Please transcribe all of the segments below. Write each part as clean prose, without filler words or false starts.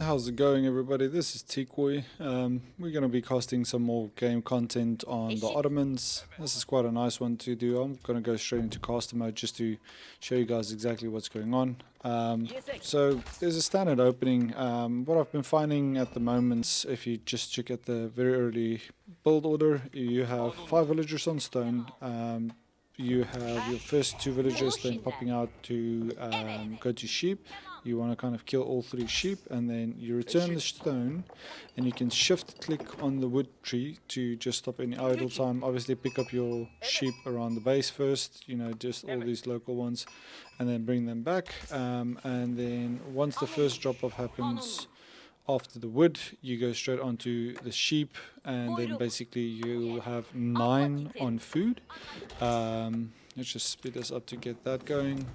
How's it going, everybody? This is TCOY. We're going to be casting some more game content on the Ottomans. This is quite a nice one to do. I'm going to go straight into caster mode just to show you guys exactly what's going on. So there's a standard opening. What I've been finding at the moment, if you just check at the very early build order, you have 5 villagers on stone. You have your first 2 villagers then popping out to go to sheep. You want to kind of kill all 3 sheep, and then you return the stone, and you can shift click on the wood tree to just stop any idle time. Obviously pick up your sheep around the base first, just all these local ones, and then bring them back, and then once the first drop off happens after the wood, you go straight onto the sheep, and then basically you'll have 9 on food. Let's just speed this up to get that going,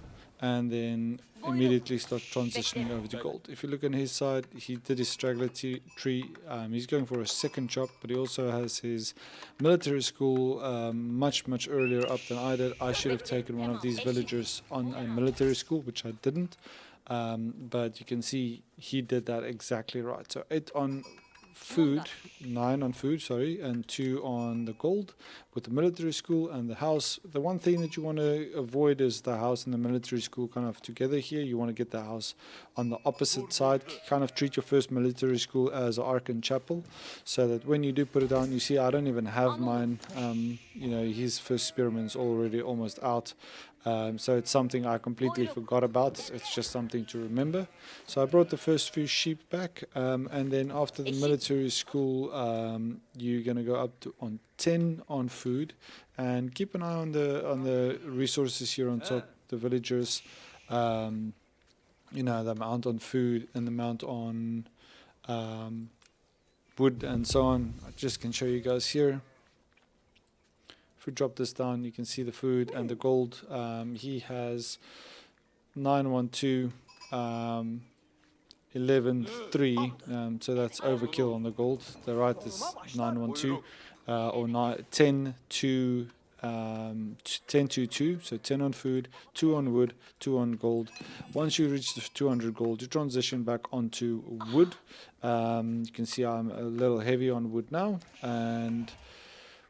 and then immediately start transitioning over to gold. If you look on his side, he did his straggler tree. He's going for a second chop, but he also has his military school much earlier up than I did. I should have taken one of these villagers on a military school, which I didn't. But you can see he did that exactly right. So 8 on food, 9 on food, sorry, and 2 on the gold with the military school and the house. The one thing that you want to avoid is the house and the military school kind of together here. You want to get the house on the opposite side. Kind of treat your first military school as an ark and chapel, so that when you do put it down, you see I don't even have mine. His first spearman's already almost out. So it's something I completely forgot about. It's just something to remember. So I brought the first few sheep back, and then after the military school, you're gonna go up to on 10 on food, and keep an eye on the resources here on top. The villagers, the amount on food and the amount on wood and so on. I just can show you guys here. If we drop this down, you can see the food and the gold. He has 912, 11.3, so that's overkill on the gold. The right is 912, or 10 to 10 to 2, so 10 on food, 2 on wood, 2 on gold. Once you reach the 200 gold, you transition back onto wood. You can see I'm a little heavy on wood now, and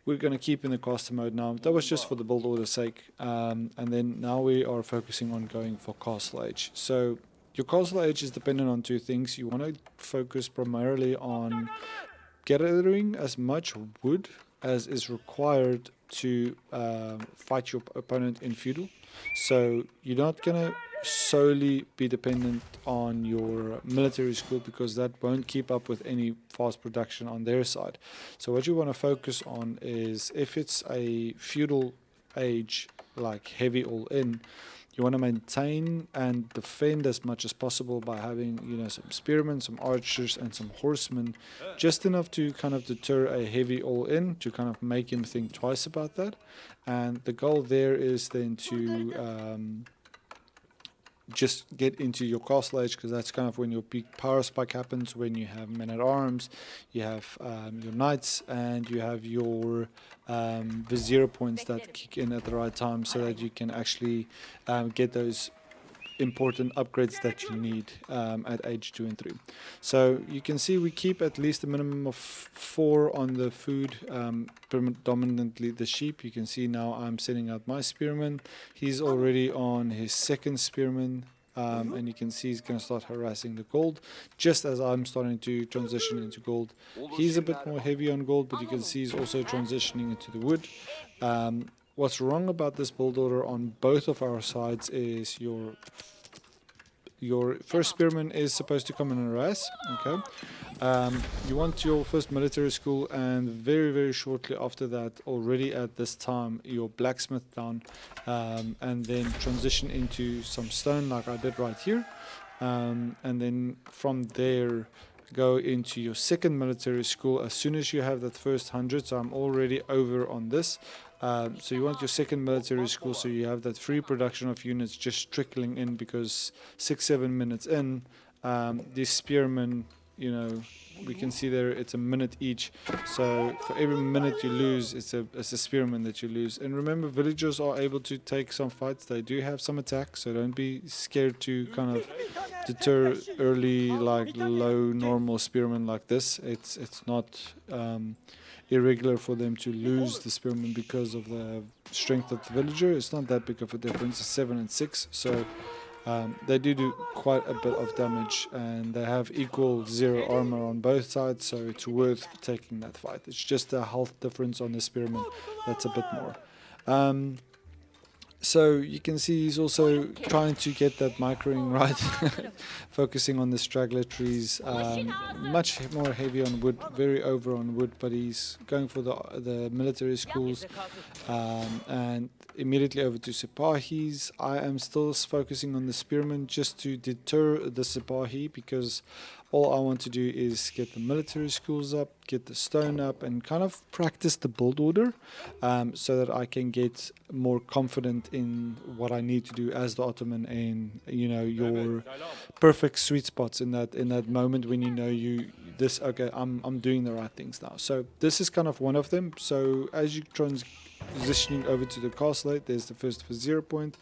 we're going to keep in the caster mode now. That was just for the build order's sake. And then now we are focusing on going for castle age. So your castle age is dependent on 2 things. You want to focus primarily on gathering as much wood as is required to fight your opponent in feudal. So you're not going to solely be dependent on your military school, because that won't keep up with any fast production on their side. So what you want to focus on is, if it's a feudal age like heavy all in, you want to maintain and defend as much as possible by having some spearmen, some archers and some horsemen, just enough to kind of deter a heavy all in, to kind of make him think twice about that. And the goal there is then to just get into your castle age, because that's kind of when your peak power spike happens, when you have men at arms, you have your knights, and you have your vizier points that kick in at the right time, so that you can actually get those important upgrades that you need at age 2 and 3. So you can see we keep at least a minimum of 4 on the food, predominantly the sheep. You can see now I'm sending out my spearman. He's already on his second spearman, and you can see he's going to start harassing the gold just as I'm starting to transition into gold. He's a bit more heavy on gold, but you can see he's also transitioning into the wood. What's wrong about this build order on both of our sides is your first spearman is supposed to come in and harass. Okay, you want your first military school, and very shortly after that, already at this time, your blacksmith down, and then transition into some stone like I did right here, and then from there go into your second military school as soon as you have that first 100. So I'm already over on this. So you want your second military school, so you have that free production of units just trickling in, because 6-7 minutes in, these spearmen, we can see there it's a minute each. So for every minute you lose, it's a spearman that you lose. And remember, villagers are able to take some fights. They do have some attack, so don't be scared to kind of deter early, like low normal spearmen like this. It's not irregular for them to lose the spearmen because of the strength of the villager. It's not that big of a difference. It's 7 and 6, so they do quite a bit of damage, and they have equal 0 armor on both sides, so it's worth taking that fight. It's just a health difference on the spearmen that's a bit more. So you can see he's also trying to get that microing right, focusing on the straggler trees, much more heavy on wood, very over on wood, but he's going for the military schools, and immediately over to Sipahis. I am still focusing on the spearmen just to deter the Sipahi, because all I want to do is get the military schools up, get the stone up, and kind of practice the build order, so that I can get more confident in what I need to do as the Ottoman, and your perfect sweet spots in that moment when okay, I'm doing the right things now. So this is kind of one of them. So as you transitioning over to the castle, there's the first vizier point.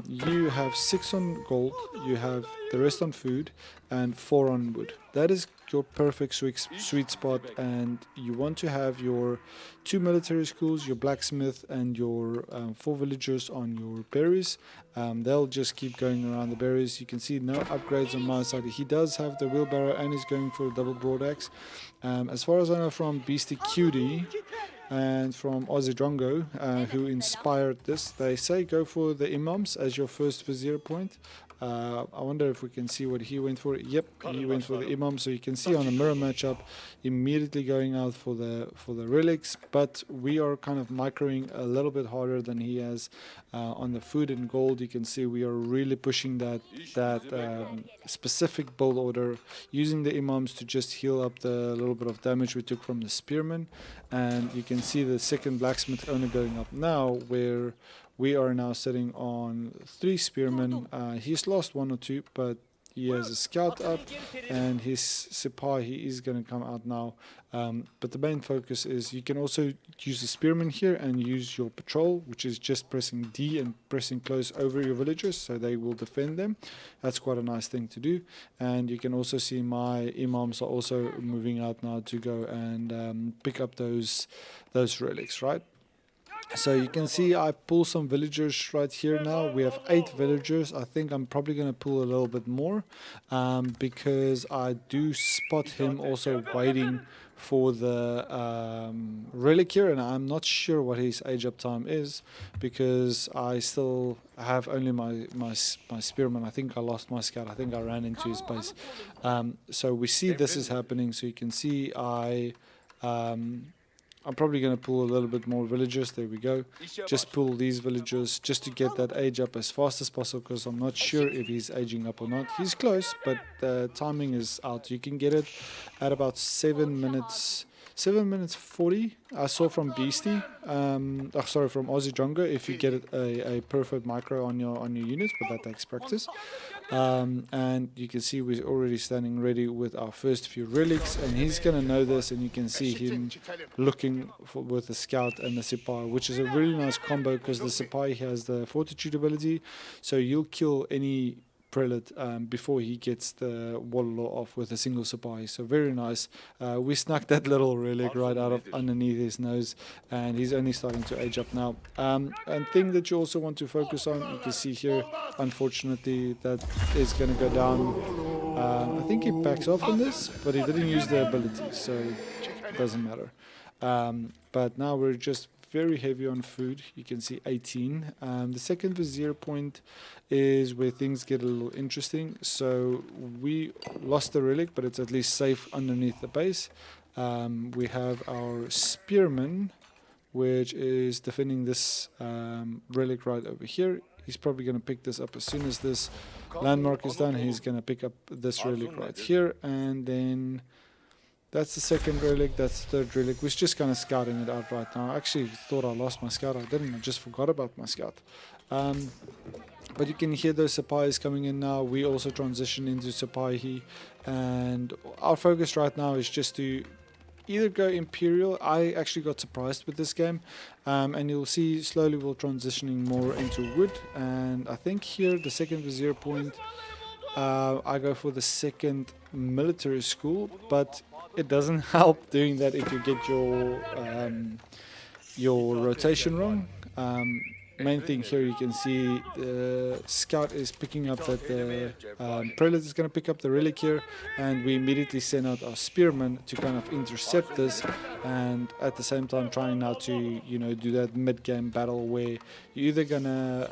You have 6 on gold, you have the rest on food, and 4 on wood. That is your perfect sweet spot, and you want to have your 2 military schools, your blacksmith, and your 4 villagers on your berries. They'll just keep going around the berries. You can see no upgrades on my side. He does have the wheelbarrow, and he's going for a double broad axe. As far as I know from Beastie Cutie and from Aussie Drongo, who inspired this, they say go for the imams as your first vizier point. I wonder if we can see what he went for. Yep, he went for the imam. So you can see on the mirror matchup, immediately going out for the relics. But we are kind of microing a little bit harder than he has on the food and gold. You can see we are really pushing that specific build order, using the imams to just heal up the little bit of damage we took from the spearmen. And you can see the second blacksmith only going up now, where we are now sitting on 3 spearmen. He's lost 1 or 2, but he has a scout up, and his Sipahi is going to come out now. But the main focus is you can also use the spearmen here and use your patrol, which is just pressing D and pressing close over your villagers, so they will defend them. That's quite a nice thing to do. And you can also see my imams are also moving out now to go and pick up those relics, right? So you can see I pull some villagers right here now. We have 8 villagers. I think I'm probably going to pull a little bit more, because I do spot him also waiting for the relic here, and I'm not sure what his age up time is, because I still have only my spearman. I think I lost my scout. I think I ran into his base. So we see this is happening. So you can see I'm probably going to pull a little bit more villagers. There we go. Just pull these villagers just to get that age up as fast as possible, because I'm not sure if he's aging up or not. He's close, but the timing is out. You can get it at about 7 minutes 40. I saw from Beastie, sorry, from Aussie Drongo, if you get it a perfect micro on your units, but that takes practice. And you can see we're already standing ready with our first few relics, and he's going to know this, and you can see him looking with the scout and the Sipahi, which is a really nice combo, because the Sipahi has the fortitude ability, so you'll kill any prelate before he gets the Wallaw off with a single Sipahi. So very nice. We snuck that little relic right out of underneath his nose, and he's only starting to age up now. And thing that you also want to focus on, you can see here, unfortunately, that is going to go down. I think he backs off on this, but he didn't use the ability, so it doesn't matter. But now we're just very heavy on food. You can see 18. The second vizier point is where things get a little interesting. So we lost the relic, but it's at least safe underneath the base. We have our spearman, which is defending this relic right over here. He's probably going to pick this up as soon as this landmark is done. He's going to pick up this relic right here, and then that's the second relic, that's the third relic. We're just kind of scouting it out right now. I actually thought I lost my scout. I didn't. I just forgot about my scout. But you can hear those Sipahis coming in now. We also transition into Sipahi. And our focus right now is just to either go Imperial. I actually got surprised with this game. And you'll see slowly we're transitioning more into wood. And I think here the second vizier point I go for the second military school, but it doesn't help doing that if you get your rotation wrong. Main thing here, you can see the scout is picking up that the prelate is going to pick up the relic here, and we immediately send out our spearmen to kind of intercept this, and at the same time trying now to do that mid-game battle where you're either going to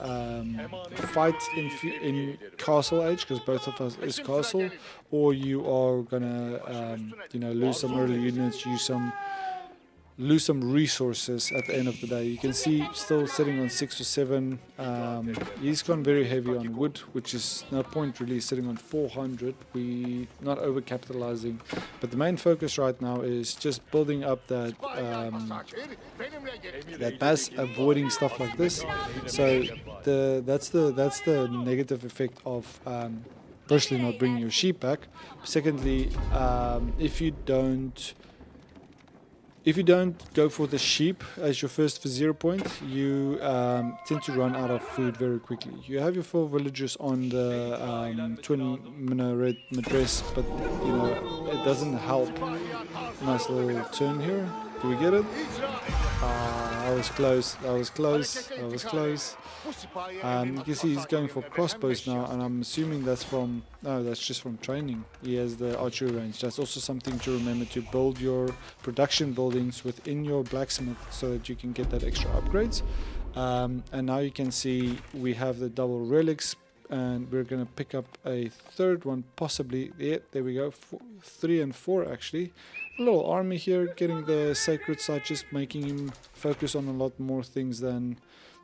fight in castle age, because both of us is castle, or you are going to lose some early units, lose some resources at the end of the day. You can see still sitting on 6 or 7. He's gone very heavy on wood, which is no point really sitting on 400. We not overcapitalizing, but the main focus right now is just building up that mass, avoiding stuff like this. So that's the negative effect of firstly not bringing your sheep back. Secondly, if you don't go for the sheep as your first vizier point, you tend to run out of food very quickly. You have your 4 villagers on the twin minaret madrasa, but it doesn't help. Nice little turn here. Do we get it? That was close. That was close. That was close. You can see he's going for crossbows now, and I'm assuming that's just from training. He has the archery range. That's also something to remember, to build your production buildings within your blacksmith so that you can get that extra upgrades. And now you can see we have the double relics, and we're going to pick up a third one possibly. Yeah, there we go. 3 and 4 actually. A little army here, getting the sacred site, just making him focus on a lot more things than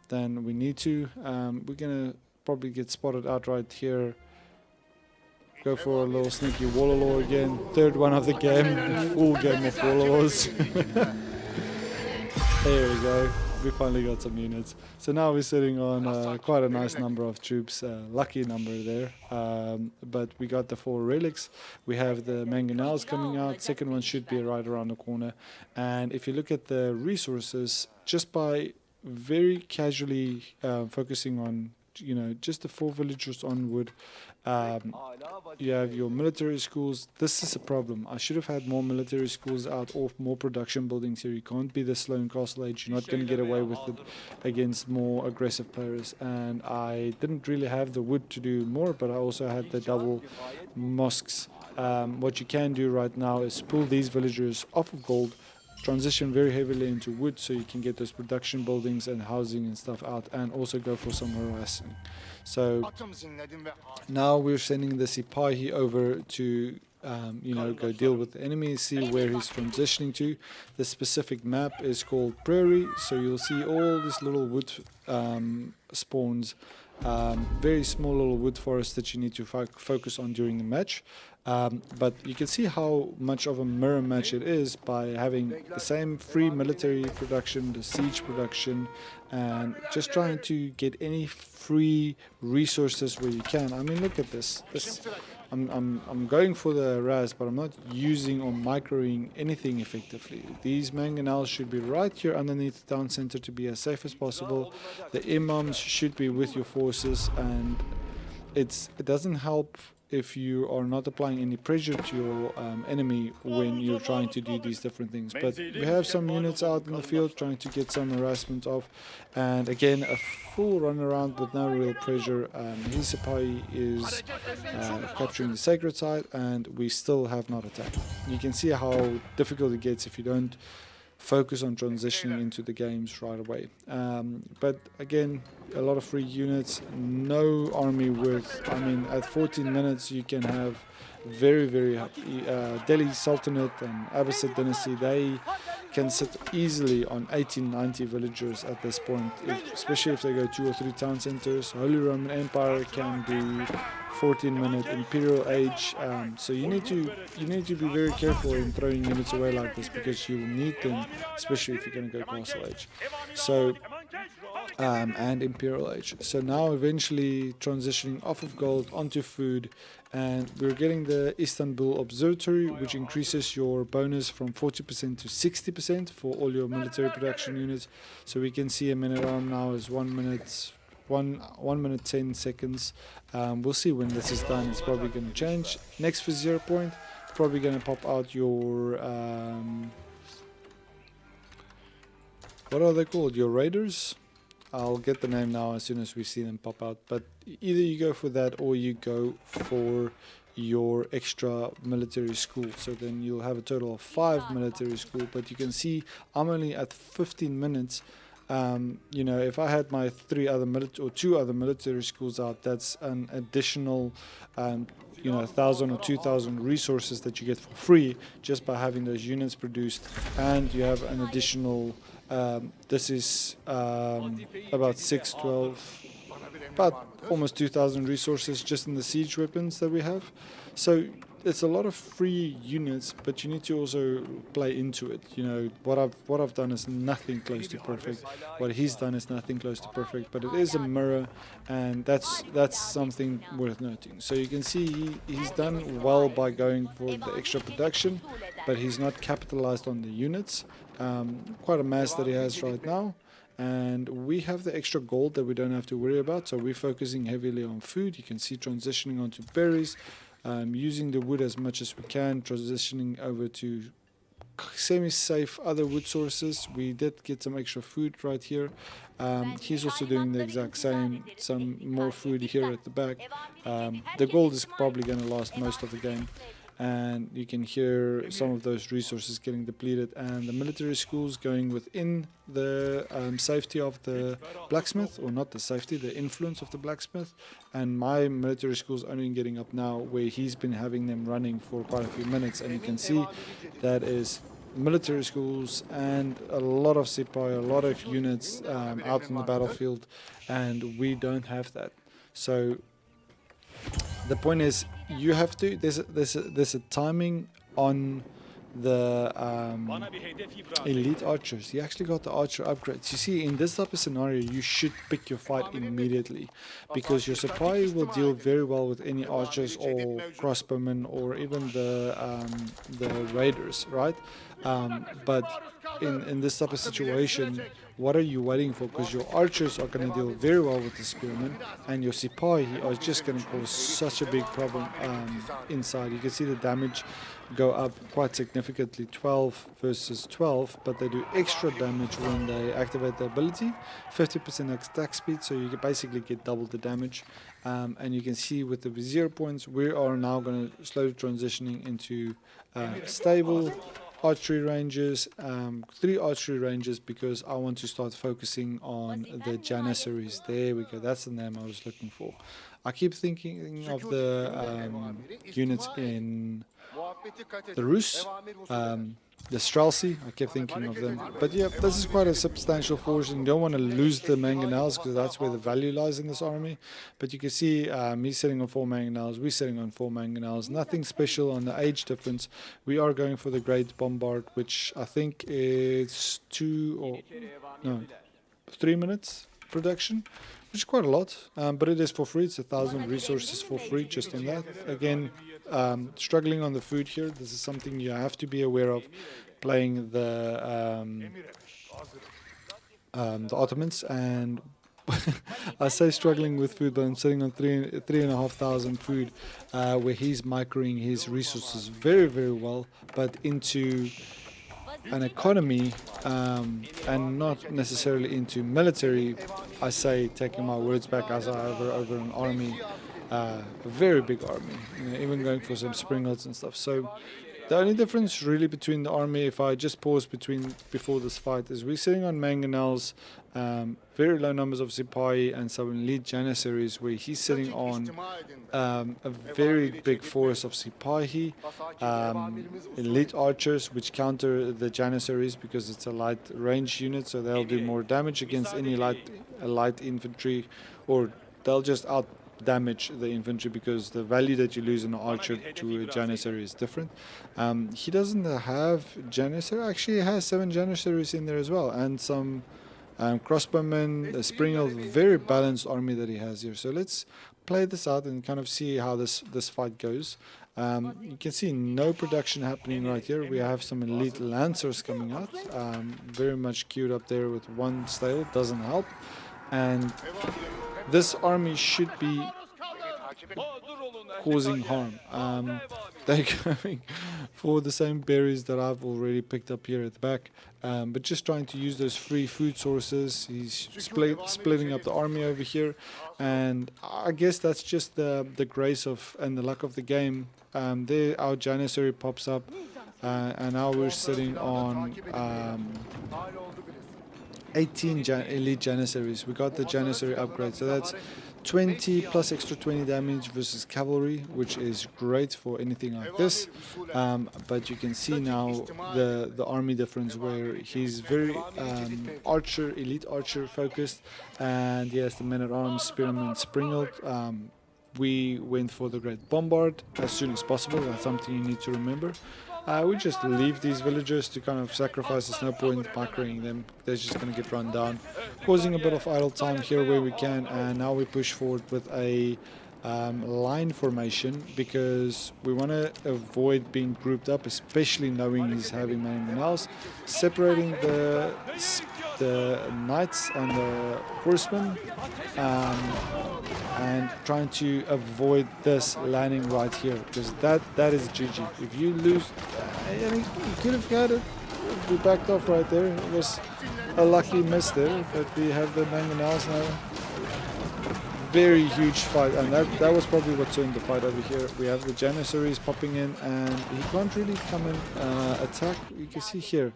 we need to. We're gonna probably get spotted outright here. Go for a little sneaky Wallalor again. Third one of the game, full game of Wallalors. There we go. We finally got some units. So now we're sitting on quite a nice number of troops, lucky number there. But we got the 4 relics. We have the mangonels coming out. Second one should be right around the corner. And if you look at the resources, just by very casually focusing on just the 4 villagers on wood, you have your military schools. This is a problem. I should have had more military schools out, or more production buildings here. You can't be this slow in castle age. You're not going to get away with it against more aggressive players. And I didn't really have the wood to do more, but I also had the double mosques. What you can do right now is pull these villagers off of gold, transition very heavily into wood so you can get those production buildings and housing and stuff out, and also go for some harassing. So now we're sending the Sipahi over to go deal with the enemy, see where he's transitioning to. The specific map is called Prairie, so you'll see all these little wood spawns, very small little wood forests that you need to focus on during the match. But you can see how much of a mirror match it is by having the same free military production, the siege production, and just trying to get any free resources where you can. I mean, look at this. I'm going for the Raz, but I'm not using or microing anything effectively. These mangonels should be right here underneath the town center to be as safe as possible. The imams should be with your forces, and it doesn't help if you are not applying any pressure to your enemy when you're trying to do these different things. But we have some units out in the field trying to get some harassment off, and again a full run around with no real pressure. His Sipahi is capturing the sacred site, and we still have not attacked. You can see how difficult it gets if you don't focus on transitioning into the games right away. But again, a lot of free units, no army worth. I mean, at 14 minutes you can have very, very Delhi Sultanate and Abbasid dynasty. They can sit easily on 18, 90 villagers at this point, especially if they go 2 or 3 town centers. Holy Roman Empire can be 14-minute imperial age, so you need to be very careful in throwing units away like this, because you will need them, especially if you're going to go castle age. So and imperial age. So now eventually transitioning off of gold onto food, and we're getting the Istanbul Observatory, which increases your bonus from 40% to 60% for all your military production units. So we can see a minute arm now is 1 minute 1 minute 10 seconds. We'll see when this is done. It's probably going to change. Next for 0 point, probably going to pop out your what are they called? Your raiders. I'll get the name now as soon as we see them pop out. But either you go for that or you go for your extra military school. So then you'll have a total of 5 military school. But you can see I'm only at 15 minutes. You know, if I had my 2 other military schools out, that's an additional you know, 1,000 or 2,000 resources that you get for free just by having those units produced. And you have an additional this is about 12, about almost 2,000 resources just in the siege weapons that we have. So it's a lot of free units, but you need to also play into it. You know, what I've done is nothing close to perfect. What he's done is nothing close to perfect, but it is a mirror, and that's something worth noting. So you can see he's done well by going for the extra production, but he's not capitalized on the units. Quite a mess that he has right now. And we have the extra gold that we don't have to worry about, so we're focusing heavily on food. You can see transitioning onto berries, using the wood as much as we can, transitioning over to semi-safe other wood sources. We did get some extra food right here. He's also doing the exact same, some more food here at the back. The gold is probably going to last most of the game. And you can hear some of those resources getting depleted, and the military schools going within the safety of the blacksmith, or not the safety, the influence of the blacksmith. And my military school's only getting up now, where he's been having them running for quite a few minutes, and you can see that is military schools and a lot of Sipai, a lot of units out in the battlefield, and we don't have that. So the point is, you have to. There's a timing on the elite archers. You actually got the archer upgrades. You see, in this type of scenario, you should pick your fight immediately, because your supply will deal very well with any archers or crossbowmen or even the raiders, right? But in this type of situation, what are you waiting for? Because your archers are going to deal very well with the spearmen, and your Sipahi are just going to cause such a big problem inside. You can see the damage go up quite significantly, 12 versus 12, but they do extra damage when they activate the ability, 50% attack speed, so you can basically get double the damage. And you can see with the 0 points, we are now going to slowly transitioning into stable archery ranges, 3 archery ranges, because I want to start focusing on the Janissaries. There we go, that's the name I was looking for. I keep thinking of the units in the Rus, the Streltsy, I kept thinking of them. But yeah, this is quite a substantial force, and you don't want to lose the mangonels, because that's where the value lies in this army. But you can see he's sitting on 4 mangonels, we're sitting on 4 mangonels. Nothing special on the age difference. We are going for the Great Bombard, which I think is 3 minutes production, which is quite a lot, but it is for free. It's 1,000 resources for free just on that. Again, struggling on the food here. This is something you have to be aware of playing the Ottomans. And I say struggling with food, but I'm sitting on 3,500 food, where he's microing his resources very, very well, but into an economy and not necessarily into military. I say, taking my words back, as I over an army, a very big army, you know, even going for some springalds and stuff. So the only difference really between the army, if I just pause before this fight, is we're sitting on mangonels, very low numbers of Sipai and some elite Janissaries, where he's sitting on a very big force of Sipahi, elite archers, which counter the Janissaries because it's a light range unit, so they'll do more damage against any light infantry, or they'll just out damage the infantry, because the value that you lose in an archer to a Janissary is different. He doesn't have Janissary. Actually, he has 7 Janissaries in there as well, and some crossbowmen, a Springald. Very balanced army that he has here. So let's play this out and kind of see how this fight goes. You can see no production happening right here. We have some elite lancers coming out, very much queued up there with 1 stale, doesn't help. And this army should be causing harm. They're going for the same berries that I've already picked up here at the back, but just trying to use those free food sources. He's splitting up the army over here, and I guess that's just the grace of and the luck of the game. There our Janissary pops up, and now we're sitting on 18 elite Janissaries. We got the Janissary upgrade, so that's 20 plus extra 20 damage versus cavalry, which is great for anything like this. But you can see now the army difference, where he's very elite archer focused, and he has the men-at-arms, spearmen, springald. We went for the Great Bombard as soon as possible. That's something you need to remember. We just leave these villagers to kind of sacrifice. There's no point microing them. They're just going to get run down, causing a bit of idle time here where we can. And now we push forward with a line formation, because we want to avoid being grouped up, especially knowing he's having mangonels. Separating the knights and the horsemen, and trying to avoid this landing right here, because that is GG. If you lose, and you could have had it, we backed off right there. It was a lucky miss there, but we have the mangonels now. Very huge fight, and that was probably what turned the fight over here. We have the Janissaries popping in, and he can't really come and attack. You can see here,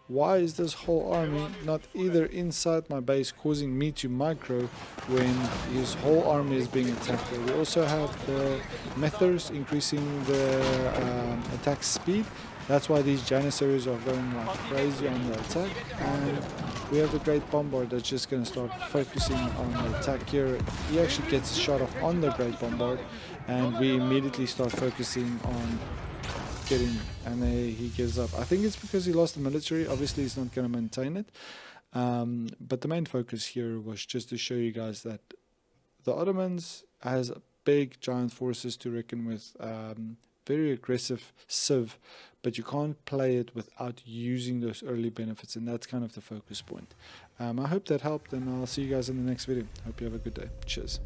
why is this whole army not either inside my base causing me to micro when his whole army is being attacked? We also have the Methers increasing the attack speed. That's why these Janissaries are going like crazy on the attack. And we have the Great Bombard that's just going to start focusing on the attack here. He actually gets a shot off on the Great Bombard, and we immediately start focusing on getting, and he gives up. I think it's because he lost the military. Obviously he's not going to maintain it, but the main focus here was just to show you guys that the Ottomans has big giant forces to reckon with, very aggressive civ, but you can't play it without using those early benefits, and that's kind of the focus point. I hope that helped, and I'll see you guys in the next video. Hope you have a good day. Cheers.